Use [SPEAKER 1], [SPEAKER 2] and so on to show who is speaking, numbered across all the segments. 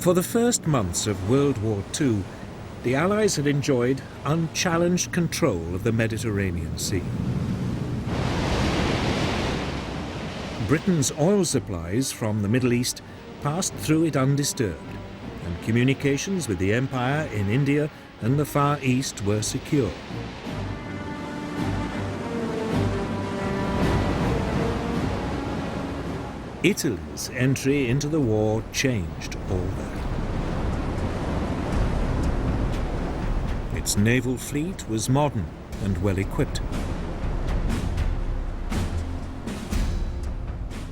[SPEAKER 1] For the first months of World War II, the Allies had enjoyed unchallenged control of the Mediterranean Sea. Britain's oil supplies from the Middle East passed through it undisturbed, and communications with the Empire in India and the Far East were secure. Italy's entry into the war changed all that. Its naval fleet was modern and well equipped.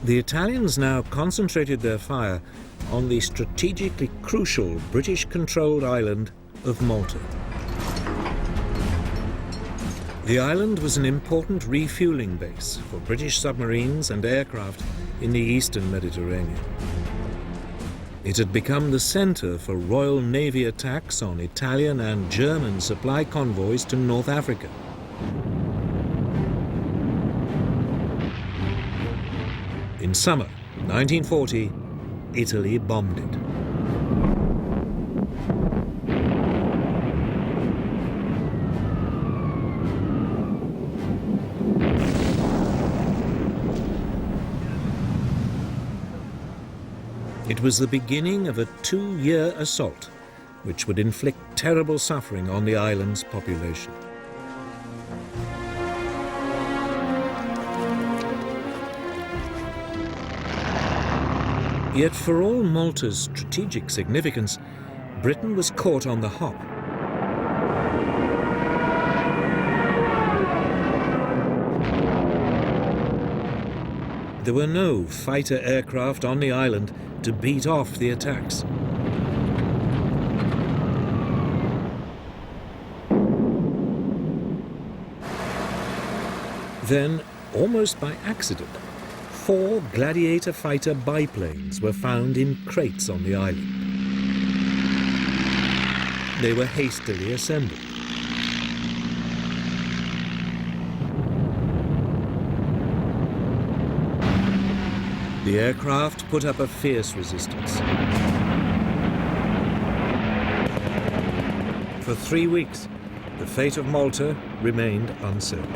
[SPEAKER 1] The Italians now concentrated their fire on the strategically crucial British-controlled island of Malta. The island was an important refueling base for British submarines and aircraft in the eastern Mediterranean. It had become the centre for Royal Navy attacks on Italian and German supply convoys to North Africa. In summer 1940, Italy bombed it. It was the beginning of a 2-year assault, which would inflict terrible suffering on the island's population. Yet for all Malta's strategic significance, Britain was caught on the hop. There were no fighter aircraft on the island to beat off the attacks. Then, almost by accident, 4 Gladiator fighter biplanes were found in crates on the island. They were hastily assembled. The aircraft put up a fierce resistance. For 3 weeks, the fate of Malta remained uncertain.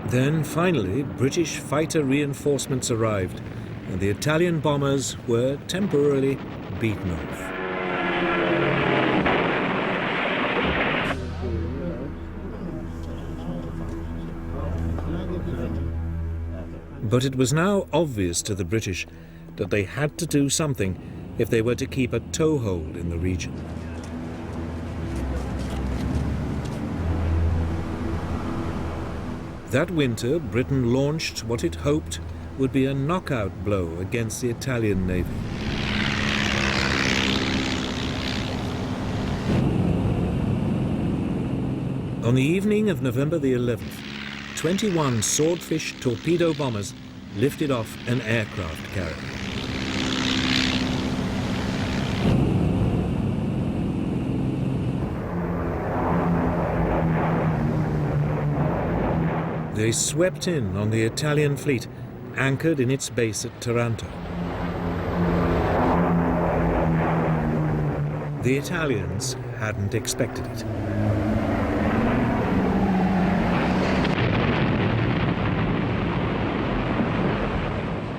[SPEAKER 1] Then, finally, British fighter reinforcements arrived, and the Italian bombers were temporarily beaten off. But it was now obvious to the British that they had to do something if they were to keep a toehold in the region. That winter, Britain launched what it hoped would be a knockout blow against the Italian Navy. On the evening of November the 11th, 21 Swordfish torpedo bombers lifted off an aircraft carrier. They swept in on the Italian fleet, anchored in its base at Taranto. The Italians hadn't expected it.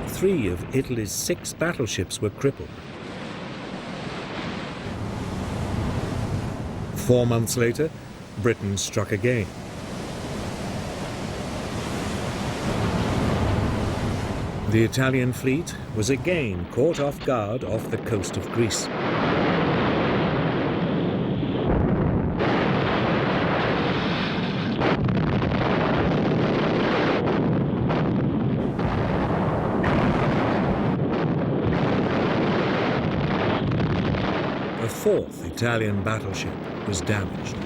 [SPEAKER 1] Three of Italy's 6 battleships were crippled. 4 months later, Britain struck again. The Italian fleet was again caught off guard off the coast of Greece. A 4th Italian battleship was damaged.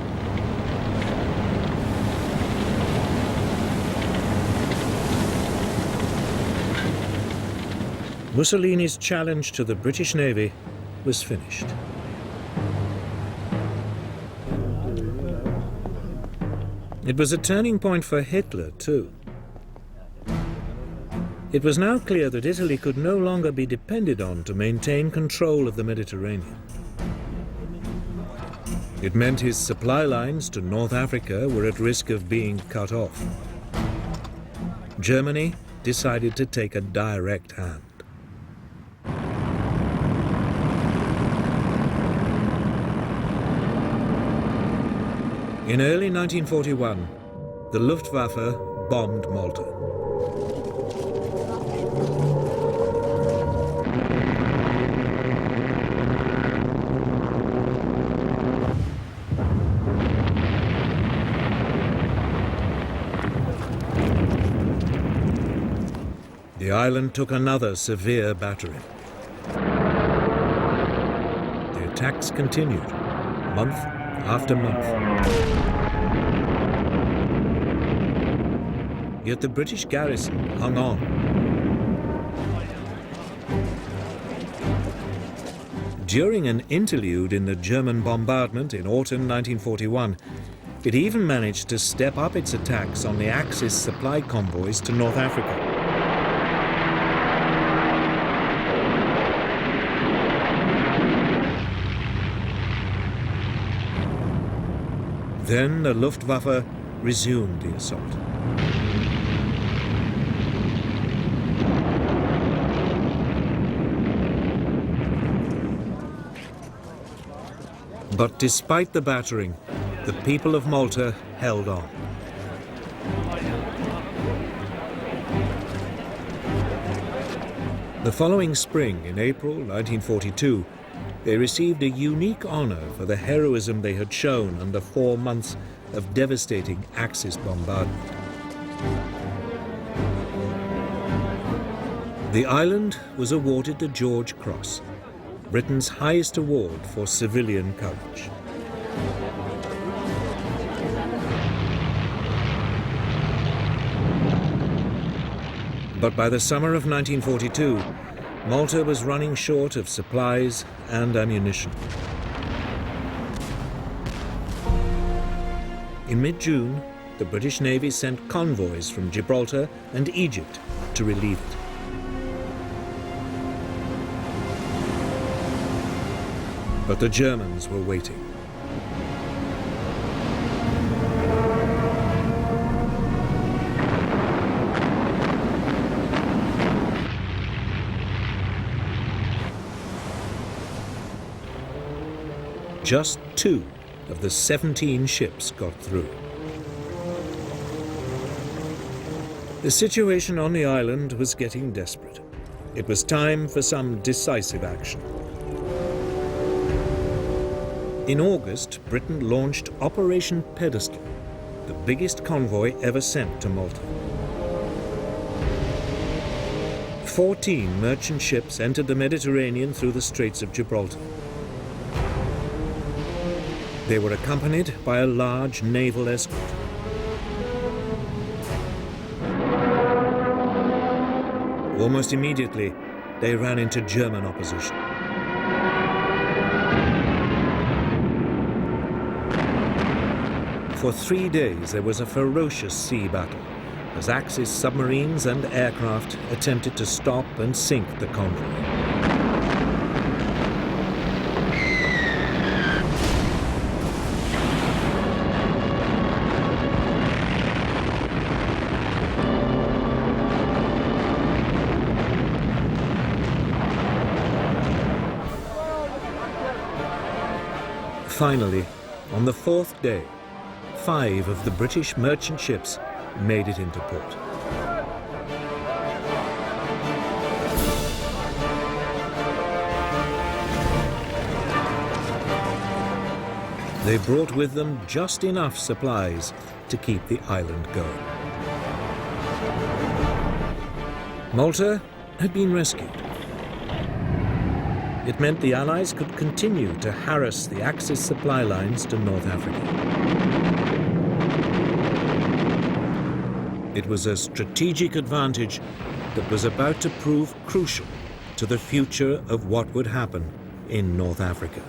[SPEAKER 1] Mussolini's challenge to the British Navy was finished. It was a turning point for Hitler, too. It was now clear that Italy could no longer be depended on to maintain control of the Mediterranean. It meant his supply lines to North Africa were at risk of being cut off. Germany decided to take a direct hand. In early 1941, the Luftwaffe bombed Malta. The island took another severe battering. The attacks continued, month after month. Yet the British garrison hung on. During an interlude in the German bombardment in autumn 1941, it even managed to step up its attacks on the Axis supply convoys to North Africa. Then the Luftwaffe resumed the assault. But despite the battering, the people of Malta held on. The following spring, in April 1942, they received a unique honor for the heroism they had shown under 4 months of devastating Axis bombardment. The island was awarded the George Cross, Britain's highest award for civilian courage. But by the summer of 1942, Malta was running short of supplies and ammunition. In mid-June, the British Navy sent convoys from Gibraltar and Egypt to relieve it. But the Germans were waiting. Just 2 of the 17 ships got through. The situation on the island was getting desperate. It was time for some decisive action. In August, Britain launched Operation Pedestal, the biggest convoy ever sent to Malta. 14 merchant ships entered the Mediterranean through the Straits of Gibraltar. They were accompanied by a large naval escort. Almost immediately, they ran into German opposition. For 3 days, there was a ferocious sea battle as Axis submarines and aircraft attempted to stop and sink the convoy. Finally, on the 4th day, 5 of the British merchant ships made it into port. They brought with them just enough supplies to keep the island going. Malta had been rescued. It meant the Allies could continue to harass the Axis supply lines to North Africa. It was a strategic advantage that was about to prove crucial to the future of what would happen in North Africa.